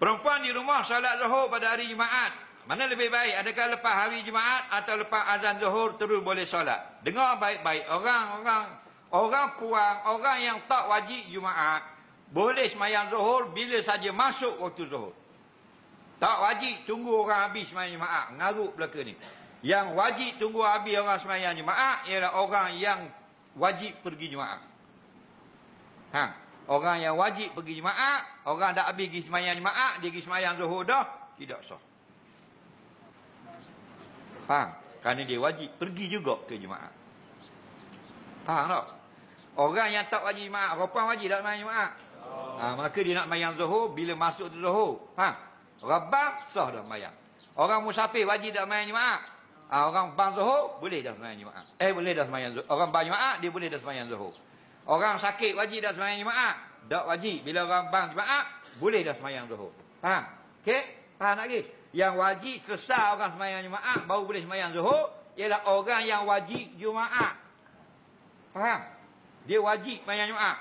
Perempuan di rumah solat zuhur pada hari Jumaat. Mana lebih baik? Adakah lepas hari Jumaat atau lepas azan zuhur terus boleh solat? Dengar baik-baik. Orang puang, orang yang tak wajib Jumaat, boleh semayang zuhur bila saja masuk waktu zuhur. Tak wajib tunggu orang habis semayang Jumaat. Ngaruk belaka ni. Yang wajib tunggu habis orang semayang Jumaat ialah orang yang wajib pergi Jumaat. Orang yang wajib pergi Jumaat, orang dah habis pergi semayang Jumaat, dia pergi semayang zuhur dah, tidak sah. Faham? Kerana dia wajib pergi juga ke Jumaat. Faham tak? Orang yang tak wajib Jumaat, perempuan wajib tak semayang Jumaat? Maka dia nak semayang zuhur bila masuk tu zuhur. Faham? Orang bang, sah dah semayang. Orang musafir wajib tak semayang Jumaat? Orang bang zuhur, boleh dah semayang Jumaat. Boleh dah semayang zuhur. Orang bang Jumaat, dia boleh dah semayang zuhur. Orang sakit wajib dah semayang Jumaat? Tak wajib. Bila orang bang Jumaat, boleh dah semayang zuhur. Faham? Okey? Faham lagi? Yang wajib selesai orang semayang Jumaat, baru boleh semayang zuhur, ialah orang yang wajib Jumaat. Faham? Dia wajib semayang Jumaat.